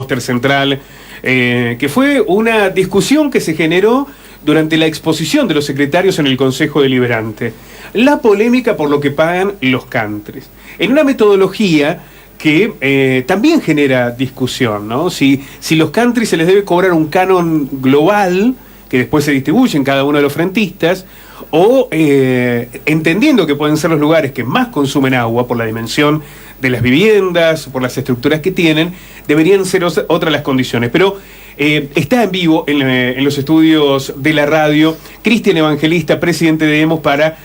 póster central, que fue una discusión que se generó durante la exposición de los secretarios en el Consejo Deliberante. La polémica por lo que pagan los countries. En una metodología que también genera discusión, ¿no? Si los countries se les debe cobrar un canon global, que después se distribuye en cada uno de los frentistas, o entendiendo que pueden ser los lugares que más consumen agua por la dimensión de las viviendas, por las estructuras que tienen, deberían ser otras las condiciones. Pero está en vivo en los estudios de la radio Cristian Evangelista, presidente de Demos, para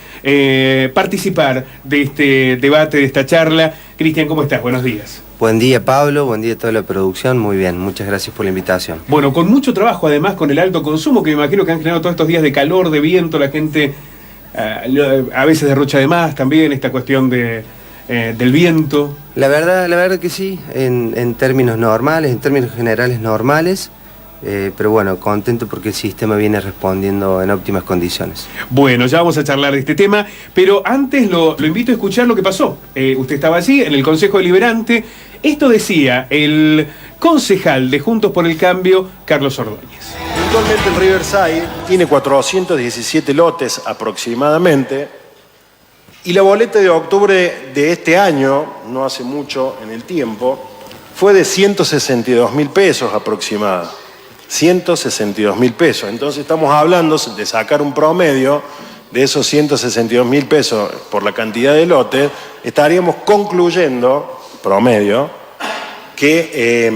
participar de este debate, de esta charla. Cristian, ¿cómo estás? Buenos días. Buen día, Pablo, buen día a toda la producción. Muy bien, muchas gracias por la invitación. Bueno, con mucho trabajo, además, con el alto consumo que me imagino que han generado todos estos días de calor, de viento, la gente a veces derrocha de más también esta cuestión del viento. La verdad que sí, en términos normales, en términos generales normales, pero bueno, contento porque el sistema viene respondiendo en óptimas condiciones. Bueno, ya vamos a charlar de este tema, pero antes lo invito a escuchar lo que pasó. Usted estaba allí en el Consejo Deliberante. Esto decía el concejal de Juntos por el Cambio, Carlos Ordóñez. Actualmente el Riverside tiene 417 lotes aproximadamente, y la boleta de octubre de este año, no hace mucho en el tiempo, fue de 162.000 pesos aproximada. 162.000 pesos. Entonces estamos hablando de sacar un promedio de esos 162.000 pesos por la cantidad de lotes. Estaríamos concluyendo, promedio, que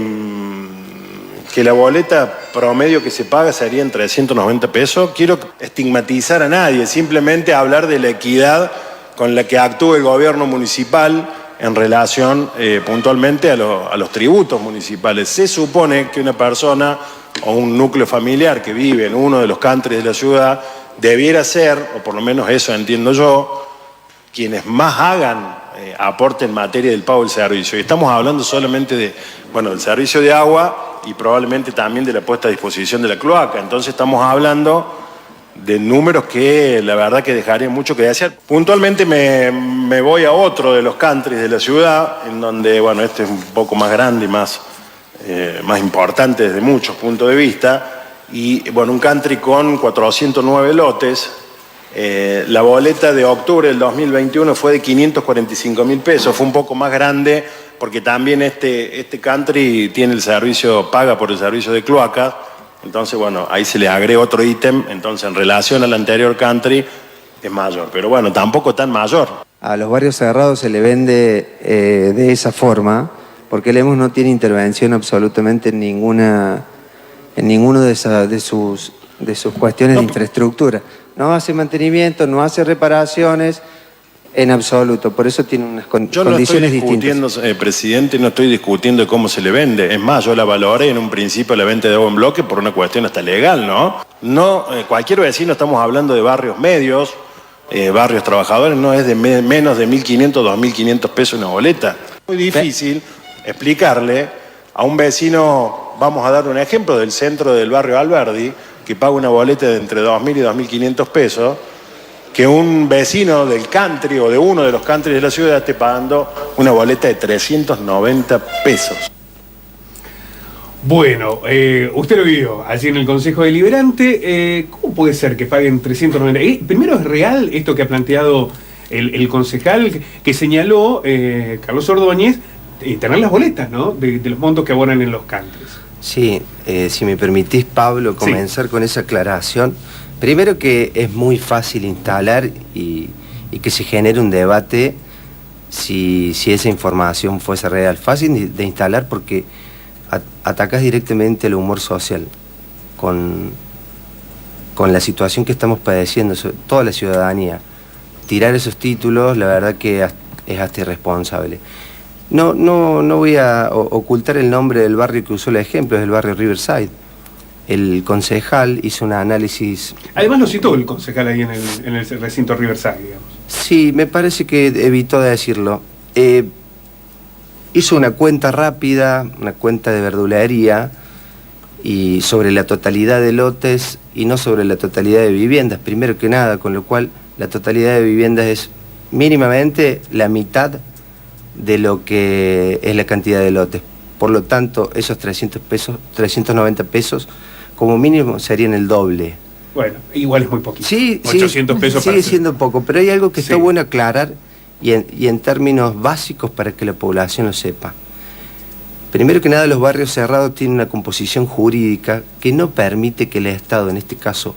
la boleta promedio que se paga sería en 390 pesos. Quiero estigmatizar a nadie, simplemente hablar de la equidad con la que actúa el gobierno municipal en relación puntualmente a los tributos municipales. Se supone que una persona o un núcleo familiar que vive en uno de los countries de la ciudad debiera ser, o por lo menos eso entiendo yo, quienes más hagan aporte en materia del pago del servicio. Y estamos hablando solamente del servicio de agua y probablemente también de la puesta a disposición de la cloaca. Entonces estamos hablando de números que la verdad que dejarían mucho que desear. Puntualmente me voy a otro de los countries de la ciudad, en donde, este es un poco más grande y más importante desde muchos puntos de vista, y un country con 409 lotes. La boleta de octubre del 2021 fue de 545.000 pesos, fue un poco más grande porque también este country tiene el servicio, paga por el servicio de cloaca. Entonces, ahí se le agrega otro ítem, entonces en relación al anterior country es mayor, pero tampoco tan mayor. A los barrios cerrados se le vende de esa forma, porque Lemos no tiene intervención absolutamente en ninguno de sus cuestiones de infraestructura. No hace mantenimiento, no hace reparaciones, en absoluto. Por eso tiene unas condiciones distintas. Yo no estoy discutiendo, presidente, no estoy discutiendo de cómo se le vende. Es más, yo la valoré en un principio la venta de agua en bloque por una cuestión hasta legal, ¿no? No, cualquier vecino, estamos hablando de barrios medios, barrios trabajadores, no es de menos de 1.500, 2.500 pesos una boleta. Muy difícil explicarle a un vecino, vamos a dar un ejemplo del centro del barrio Alberdi, que paga una boleta de entre 2.000 y 2.500 pesos, que un vecino del country o de uno de los countries de la ciudad esté pagando una boleta de 390 pesos. Bueno, usted lo vio allí en el Consejo Deliberante. ¿Cómo puede ser que paguen 390? Primero, ¿es real esto que ha planteado el concejal que señaló Carlos Ordóñez, tener las boletas, ¿no? de los montos que abonan en los countries? Sí, si me permitís, Pablo, comenzar con esa aclaración. Primero, que es muy fácil instalar y que se genere un debate si esa información fuese real. Fácil de instalar porque atacas directamente el humor social con la situación que estamos padeciendo, toda la ciudadanía. Tirar esos títulos, la verdad que es hasta irresponsable. No voy a ocultar el nombre del barrio que usó el ejemplo, es el barrio Riverside. El concejal hizo un análisis... Además lo citó el concejal ahí en el recinto Riverside, digamos. Sí, me parece que evitó de decirlo. Hizo una cuenta rápida, una cuenta de verdulería, y sobre la totalidad de lotes y no sobre la totalidad de viviendas, primero que nada, con lo cual la totalidad de viviendas es mínimamente la mitad de lo que es la cantidad de lotes. Por lo tanto, esos 390 pesos, como mínimo serían el doble. Bueno, igual es muy poquito. Sí, 800 pesos sigue siendo poco, pero hay algo que está bueno aclarar y en términos básicos para que la población lo sepa. Primero que nada, los barrios cerrados tienen una composición jurídica que no permite que el Estado, en este caso,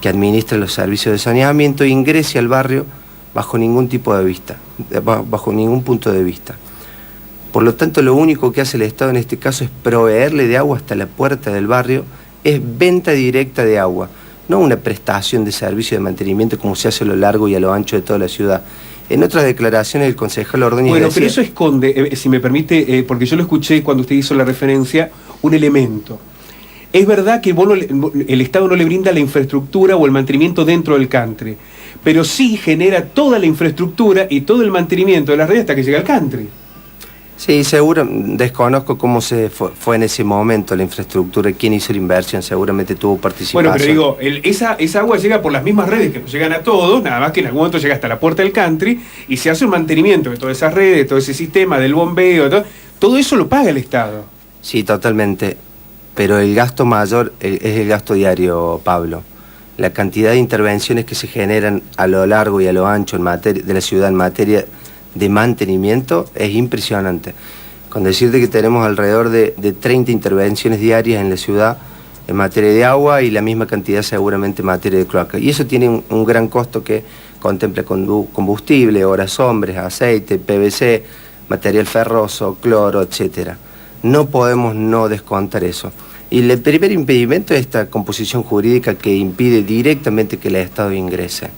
que administra los servicios de saneamiento, ingrese al barrio bajo ningún tipo de vista, bajo ningún punto de vista. Por lo tanto, lo único que hace el Estado en este caso es proveerle de agua hasta la puerta del barrio, es venta directa de agua, no una prestación de servicio de mantenimiento como se hace a lo largo y a lo ancho de toda la ciudad. En otras declaraciones el concejal Ordóñez Bueno, decía, pero eso esconde, si me permite, porque yo lo escuché cuando usted hizo la referencia, un elemento. Es verdad que el Estado no le brinda la infraestructura o el mantenimiento dentro del country, pero sí genera toda la infraestructura y todo el mantenimiento de la red hasta que llega al country. Sí, seguro, desconozco cómo fue en ese momento la infraestructura, quién hizo la inversión, seguramente tuvo participación. Bueno, pero digo, esa agua llega por las mismas redes que nos llegan a todos, nada más que en algún momento llega hasta la puerta del country y se hace un mantenimiento de todas esas redes, todo ese sistema del bombeo, todo eso lo paga el Estado. Sí, totalmente, pero el gasto mayor es el gasto diario, Pablo. La cantidad de intervenciones que se generan a lo largo y a lo ancho de la ciudad en materia de mantenimiento es impresionante. Con decirte que tenemos alrededor de 30 intervenciones diarias en la ciudad en materia de agua y la misma cantidad seguramente en materia de cloaca. Y eso tiene un gran costo que contempla combustible, horas hombres, aceite, PVC, material ferroso, cloro, etc. No podemos no descontar eso. Y el primer impedimento es esta composición jurídica que impide directamente que el Estado ingrese.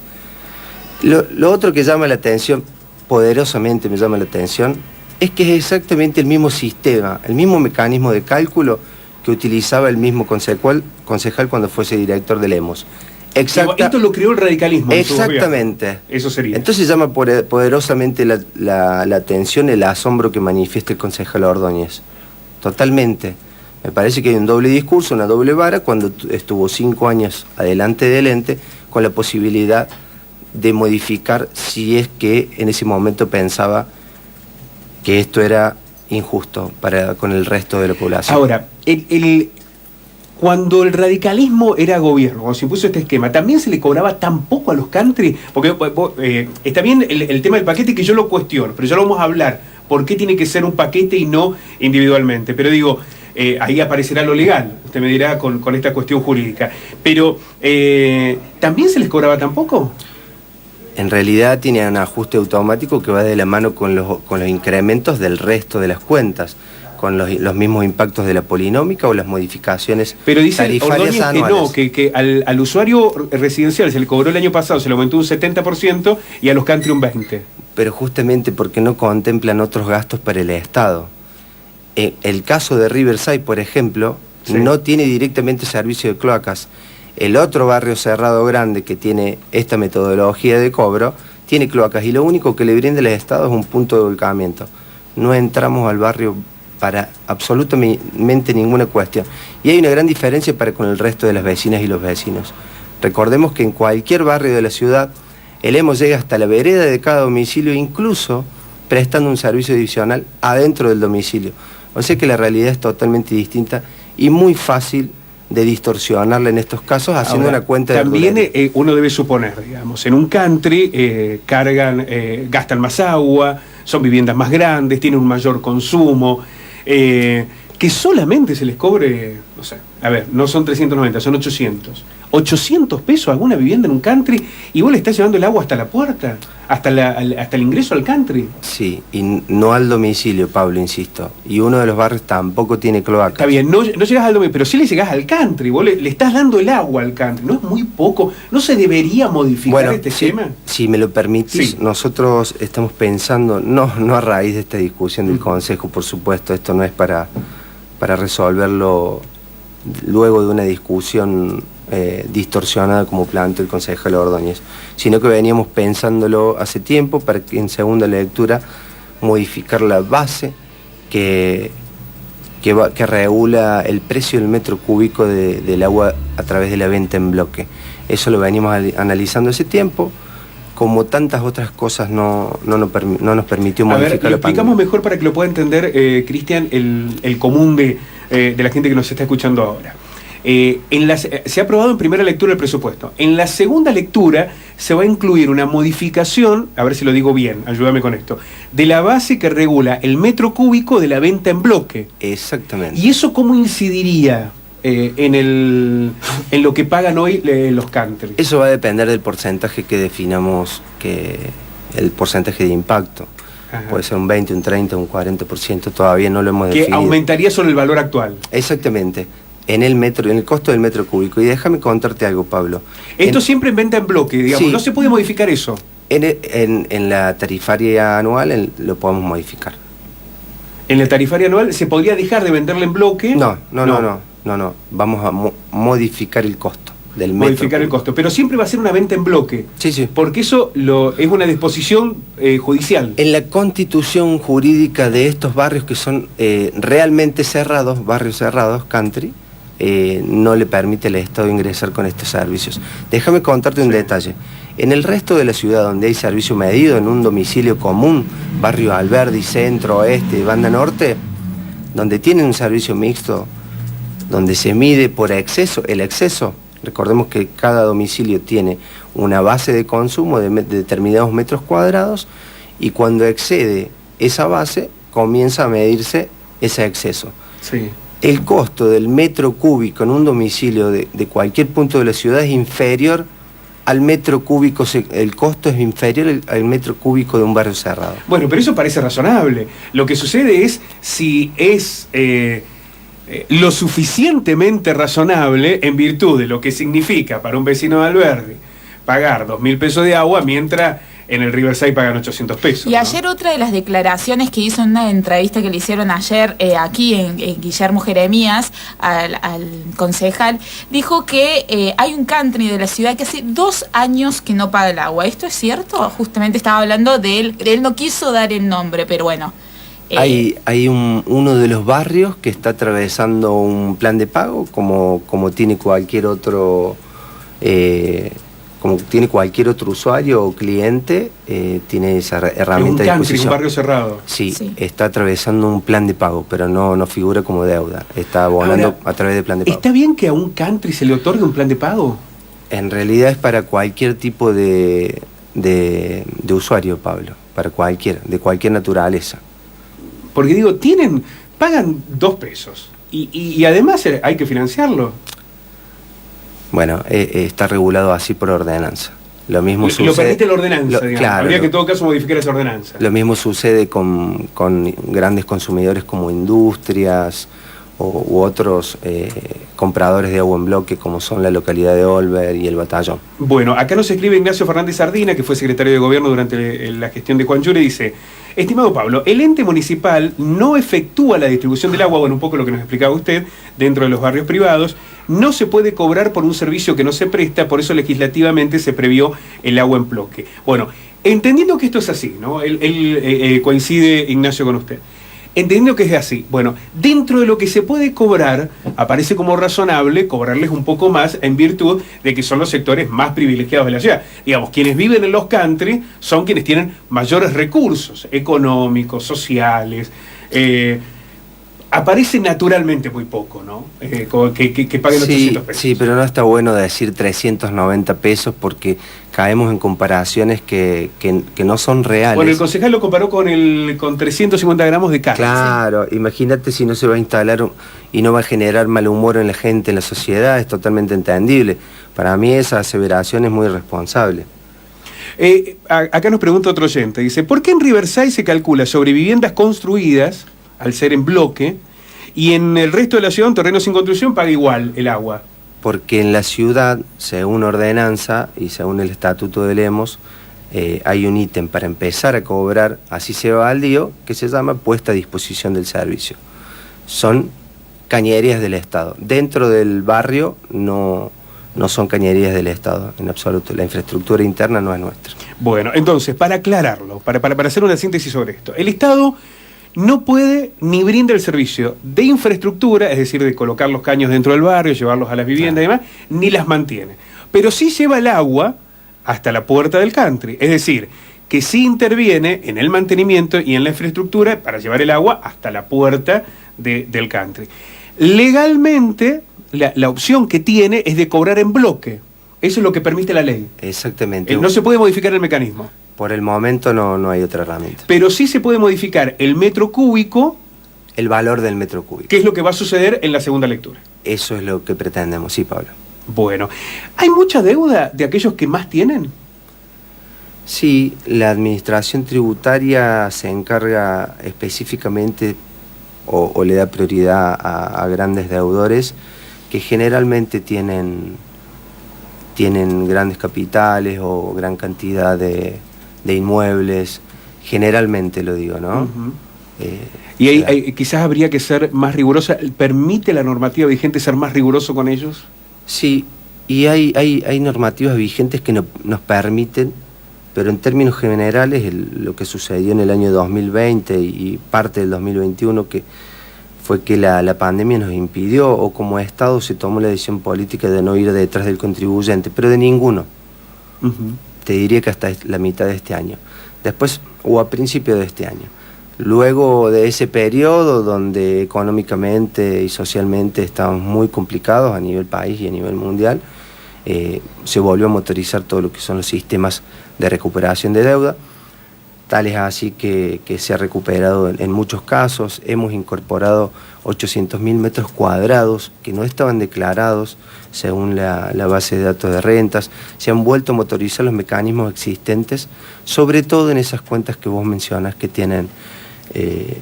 Lo otro que llama la atención, poderosamente me llama la atención, es que es exactamente el mismo sistema, el mismo mecanismo de cálculo que utilizaba el mismo concejal cuando fuese director de Lemos. Esto lo creó el radicalismo. Exactamente. Eso sería. Entonces llama poderosamente la atención el asombro que manifiesta el concejal Ordóñez. Totalmente. Me parece que hay un doble discurso, una doble vara, cuando estuvo 5 años adelante del ente, con la posibilidad de modificar si es que en ese momento pensaba que esto era injusto con el resto de la población. Ahora, cuando el radicalismo era gobierno, cuando se impuso este esquema, ¿también se le cobraba tan poco a los country? Porque está bien el tema del paquete, que yo lo cuestiono, pero ya lo vamos a hablar. ¿Por qué tiene que ser un paquete y no individualmente? Pero digo, ahí aparecerá lo legal, usted me dirá con esta cuestión jurídica. Pero, ¿también se les cobraba tan poco? En realidad tiene un ajuste automático que va de la mano con los incrementos del resto de las cuentas, con los mismos impactos de la polinómica o las modificaciones pero dice tarifarias anuales. Que al usuario residencial se le cobró el año pasado, se le aumentó un 70% y a los country un 20%. Pero justamente porque no contemplan otros gastos para el Estado. El caso de Riverside, por ejemplo, sí, no tiene directamente servicio de cloacas. El otro barrio cerrado grande que tiene esta metodología de cobro tiene cloacas y lo único que le brinda el Estado es un punto de volcamiento. No entramos al barrio para absolutamente ninguna cuestión. Y hay una gran diferencia con el resto de las vecinas y los vecinos. Recordemos que en cualquier barrio de la ciudad el EMO llega hasta la vereda de cada domicilio, incluso prestando un servicio adicional adentro del domicilio. O sea que la realidad es totalmente distinta y muy fácil de distorsionarla en estos casos haciendo una cuenta también de También uno debe suponer, digamos, en un country gastan más agua, son viviendas más grandes, tienen un mayor consumo, que solamente se les cobre, o sea, a ver, no son 390, son 800. 800 pesos a alguna vivienda en un country y vos le estás llevando el agua hasta la puerta, hasta el ingreso al country. Sí, y no al domicilio, Pablo, insisto. Y uno de los barrios tampoco tiene cloaca. Está bien, no llegas al domicilio, pero sí le llegás al country, vos le estás dando el agua al country. ¿No es muy poco? ¿No se debería modificar este esquema? Si me lo permitís, sí, nosotros estamos pensando, no a raíz de esta discusión del Consejo, por supuesto, esto no es para resolverlo luego de una discusión distorsionada como planteó el concejal Ordóñez, sino que veníamos pensándolo hace tiempo para que en segunda lectura modificar la base que regula el precio del metro cúbico del agua a través de la venta en bloque. Eso lo venimos analizando hace tiempo, como tantas otras cosas no nos permitió A ver, modificar lo la pandemia. explicamos mejor para que lo pueda entender, Cristian, el común de la gente que nos está escuchando ahora. Se ha aprobado en primera lectura el presupuesto. En la segunda lectura se va a incluir una modificación, a ver si lo digo bien, ayúdame con esto, de la base que regula el metro cúbico de la venta en bloque. Exactamente. ¿Y eso cómo incidiría en lo que pagan hoy los country? Eso va a depender del porcentaje que definamos, el porcentaje de impacto. Ajá. Puede ser un 20, un 30, un 40%, todavía no lo hemos Que definido. aumentaría sobre el valor actual. Exactamente, en el costo del metro cúbico. Y déjame contarte algo, Pablo. Esto siempre en venta en bloque, digamos, Sí. no se puede modificar eso. En la tarifaria anual lo podemos modificar. En la tarifaria anual se podría dejar de venderla en bloque. No. Vamos a modificar el costo del metro Modificar el cúbico. costo, pero siempre va a ser una venta en bloque. Sí. Porque eso es una disposición judicial. En la constitución jurídica de estos barrios que son realmente cerrados, barrios cerrados, country, no le permite al Estado ingresar con estos servicios. Déjame contarte un detalle. En el resto de la ciudad donde hay servicio medido, en un domicilio común, barrio Alberdi, centro, oeste, banda norte, donde tienen un servicio mixto, donde se mide por exceso, el exceso, recordemos que cada domicilio tiene una base de consumo de determinados metros cuadrados, y cuando excede esa base, comienza a medirse ese exceso. Sí. El costo del metro cúbico en un domicilio de cualquier punto de la ciudad es inferior al metro cúbico, el costo es inferior al metro cúbico de un barrio cerrado. Bueno, pero eso parece razonable. Lo que sucede es si es lo suficientemente razonable en virtud de lo que significa para un vecino de Alberdi pagar 2.000 pesos de agua mientras en el Riverside pagan 800 pesos. Y ayer otra de las declaraciones que hizo en una entrevista que le hicieron ayer aquí en Guillermo Jeremías al concejal, dijo que hay un country de la ciudad que hace 2 años que no paga el agua. ¿Esto es cierto? Justamente estaba hablando de él no quiso dar el nombre, pero bueno. Hay uno de los barrios que está atravesando un plan de pago como tiene cualquier otro usuario o cliente, tiene esa herramienta de Es un disposición. barrio cerrado. Sí, está atravesando un plan de pago, pero no figura como deuda. Está abonando Ahora, a través de plan de pago. ¿Está bien que a un country se le otorgue un plan de pago? En realidad es para cualquier tipo de usuario, Pablo, para de cualquier naturaleza. Porque digo, pagan 2 pesos y además hay que financiarlo. Bueno, está regulado así por ordenanza. Lo mismo sucede. Lo permite la ordenanza, digamos. Claro, Habría que en todo caso modificar esa ordenanza. Lo mismo sucede con grandes consumidores como industrias u otros compradores de agua en bloque, como son la localidad de Olver y el Batallón. Bueno, acá nos escribe Ignacio Fernández Sardina, que fue secretario de Gobierno durante la gestión de Juan Llure, y dice: estimado Pablo, el ente municipal no efectúa la distribución del agua, bueno, un poco lo que nos explicaba usted, dentro de los barrios privados, no se puede cobrar por un servicio que no se presta, por eso legislativamente se previó el agua en bloque. Bueno, entendiendo que esto es así, ¿no? Él coincide, Ignacio, con usted. Entendiendo que es así, bueno, dentro de lo que se puede cobrar, aparece como razonable cobrarles un poco más en virtud de que son los sectores más privilegiados de la ciudad. Digamos, quienes viven en los country son quienes tienen mayores recursos económicos, sociales. Aparece naturalmente muy poco, ¿no? Que paguen 800 pesos. Sí, pero no está bueno decir 390 pesos porque caemos en comparaciones que no son reales. Bueno, el concejal lo comparó con 350 gramos de carne. Claro, ¿sí? Imagínate si no se va a instalar y no va a generar mal humor en la gente, en la sociedad, es totalmente entendible. Para mí esa aseveración es muy irresponsable. Acá nos pregunta otro oyente, dice: ¿por qué en Riverside se calcula sobre viviendas construidas, al ser en bloque, y en el resto de la ciudad, en terrenos sin construcción, paga igual el agua? Porque en la ciudad, según ordenanza y según el estatuto de Lemos, hay un ítem para empezar a cobrar, así se va al día, que se llama puesta a disposición del servicio. Son cañerías del Estado. Dentro del barrio no son cañerías del Estado, en absoluto. La infraestructura interna no es nuestra. Bueno, entonces, para aclararlo, para hacer una síntesis sobre esto, el Estado no puede ni brinda el servicio de infraestructura, es decir, de colocar los caños dentro del barrio, llevarlos a las viviendas y demás, ni las mantiene. Pero sí lleva el agua hasta la puerta del country. Es decir, que sí interviene en el mantenimiento y en la infraestructura para llevar el agua hasta la puerta del country. Legalmente, la opción que tiene es de cobrar en bloque. Eso es lo que permite la ley. Exactamente. No se puede modificar el mecanismo. Por el momento no hay otra herramienta. Pero sí se puede modificar el metro cúbico. El valor del metro cúbico. ¿Qué es lo que va a suceder en la segunda lectura? Eso es lo que pretendemos, sí, Pablo. Bueno, ¿hay mucha deuda de aquellos que más tienen? Sí, la administración tributaria se encarga específicamente o le da prioridad a grandes deudores que generalmente tienen grandes capitales o gran cantidad de inmuebles, generalmente lo digo, ¿no? Uh-huh. Y quizás habría que ser más rigurosa. ¿Permite la normativa vigente ser más riguroso con ellos? Sí, y hay normativas vigentes que nos permiten, pero en términos generales lo que sucedió en el año 2020 y parte del 2021 que fue que la pandemia nos impidió, o como Estado se tomó la decisión política de no ir detrás del contribuyente, pero de ninguno. Uh-huh. Te diría que hasta la mitad de este año. Después, o a principio de este año. Luego de ese periodo donde económicamente y socialmente estábamos muy complicados a nivel país y a nivel mundial, se volvió a motorizar todo lo que son los sistemas de recuperación de deuda. Tal es así que se ha recuperado en muchos casos. Hemos incorporado 800.000 metros cuadrados que no estaban declarados según la base de datos de rentas. Se han vuelto a motorizar los mecanismos existentes, sobre todo en esas cuentas que vos mencionas que tienen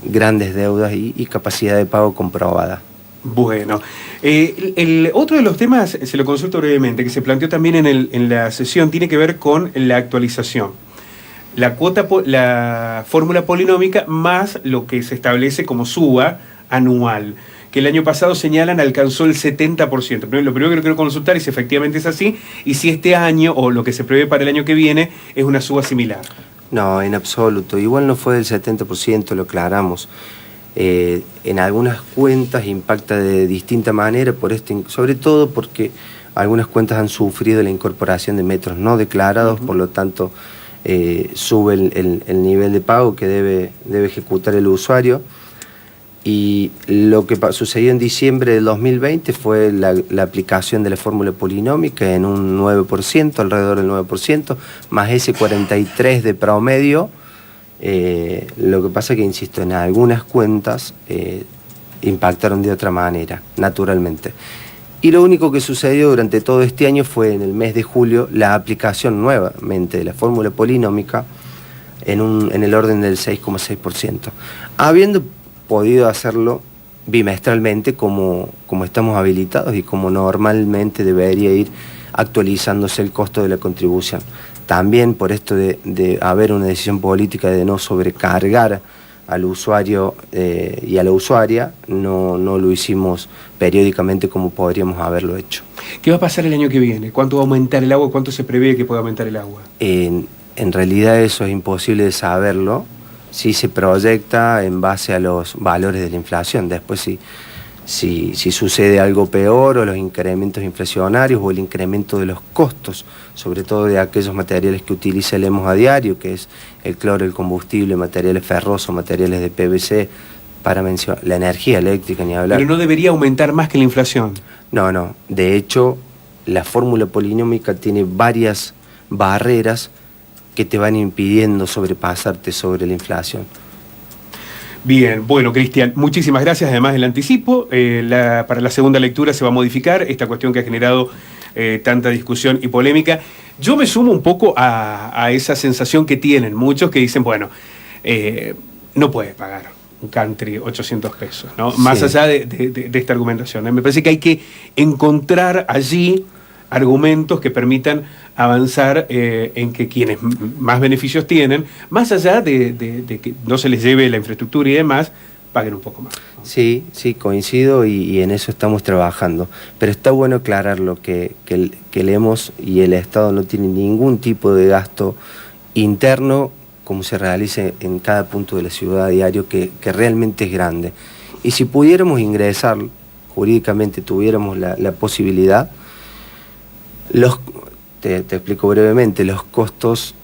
grandes deudas y capacidad de pago comprobada. Bueno, el otro de los temas, se lo consulto brevemente, que se planteó también en la sesión, tiene que ver con la actualización. La fórmula polinómica más lo que se establece como suba anual, que el año pasado señalan alcanzó el 70%. Lo primero que quiero consultar es si efectivamente es así y si este año o lo que se prevé para el año que viene es una suba similar. No, en absoluto. Igual no fue del 70%, lo aclaramos. En algunas cuentas impacta de distinta manera, sobre todo porque algunas cuentas han sufrido la incorporación de metros no declarados, por lo tanto sube el nivel de pago que debe ejecutar el usuario. Y lo que sucedió en diciembre del 2020 fue la aplicación de la fórmula polinómica en un 9%, alrededor del 9%, más ese 43% de promedio. Lo que pasa que, insisto, en algunas cuentas impactaron de otra manera, naturalmente. Y lo único que sucedió durante todo este año fue en el mes de julio la aplicación nuevamente de la fórmula polinómica en el orden del 6,6%. Habiendo podido hacerlo bimestralmente como estamos habilitados y como normalmente debería ir actualizándose el costo de la contribución. También por esto de haber una decisión política de no sobrecargar al usuario y a la usuaria, no lo hicimos periódicamente como podríamos haberlo hecho. ¿Qué va a pasar el año que viene? ¿Cuánto va a aumentar el agua? ¿Cuánto se prevé que pueda aumentar el agua? En realidad eso es imposible de saberlo. Sí se proyecta en base a los valores de la inflación. Después si sucede algo peor o los incrementos inflacionarios o el incremento de los costos, sobre todo de aquellos materiales que utilizamos a diario, que es el cloro, el combustible, materiales ferrosos, materiales de PVC, para mencionar la energía eléctrica, ni hablar. Pero no debería aumentar más que la inflación. No. De hecho, la fórmula polinómica tiene varias barreras que te van impidiendo sobrepasarte sobre la inflación. Bien, bueno, Cristian, muchísimas gracias. Además del anticipo, para la segunda lectura se va a modificar esta cuestión que ha generado tanta discusión y polémica. Yo me sumo un poco a esa sensación que tienen muchos que dicen, bueno, no puedes pagar un country 800 pesos, ¿no? Sí. Más allá de esta argumentación. Me parece que hay que encontrar allí argumentos que permitan avanzar en que quienes más beneficios tienen, más allá de que no se les lleve la infraestructura y demás, paguen un poco más. Sí, coincido y en eso estamos trabajando. Pero está bueno aclararlo, que Lemos y el Estado no tienen ningún tipo de gasto interno como se realice en cada punto de la ciudad a diario, que realmente es grande. Y si pudiéramos ingresar, jurídicamente tuviéramos la posibilidad, te explico brevemente, los costos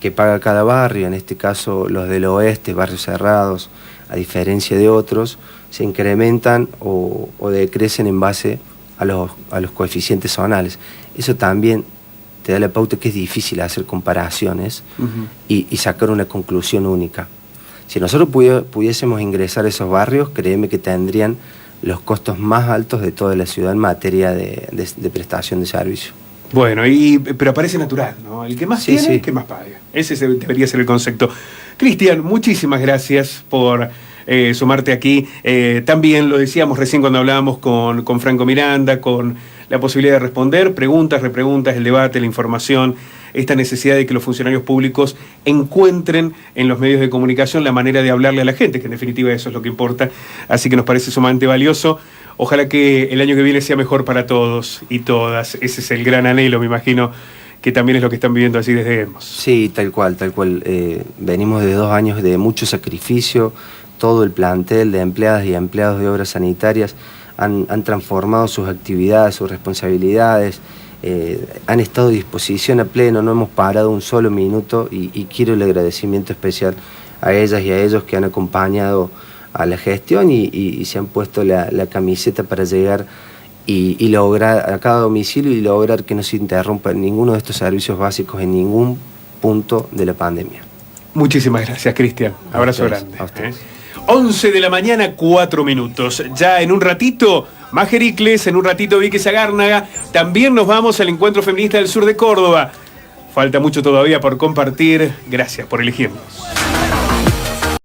que paga cada barrio, en este caso los del oeste, barrios cerrados, a diferencia de otros, se incrementan o decrecen en base a los coeficientes zonales. Eso también te da la pauta que es difícil hacer comparaciones y sacar una conclusión única. Si nosotros pudiésemos ingresar a esos barrios, créeme que tendrían los costos más altos de toda la ciudad en materia de prestación de servicio. Bueno, pero aparece natural, ¿no? El que más tiene, el que más paga. Ese debería ser el concepto. Cristian, muchísimas gracias por sumarte aquí. También lo decíamos recién cuando hablábamos con Franco Miranda, con la posibilidad de responder preguntas, repreguntas, el debate, la información, esta necesidad de que los funcionarios públicos encuentren en los medios de comunicación la manera de hablarle a la gente, que en definitiva eso es lo que importa. Así que nos parece sumamente valioso. Ojalá que el año que viene sea mejor para todos y todas. Ese es el gran anhelo, me imagino, que también es lo que están viviendo así desde Hemos. Sí, tal cual. Venimos de 2 años de mucho sacrificio. Todo el plantel de empleadas y empleados de obras sanitarias han transformado sus actividades, sus responsabilidades, han estado a disposición a pleno, no hemos parado un solo minuto y quiero el agradecimiento especial a ellas y a ellos que han acompañado a la gestión y se han puesto la camiseta para llegar y lograr a cada domicilio y lograr que no se interrumpa ninguno de estos servicios básicos en ningún punto de la pandemia. Muchísimas gracias, Cristian. Abrazo grande. A ustedes. 11 de la mañana, 4 minutos. Ya en un ratito, Majer Icles, en un ratito Vicky Zagárnaga. También nos vamos al Encuentro Feminista del Sur de Córdoba. Falta mucho todavía por compartir. Gracias por elegirnos.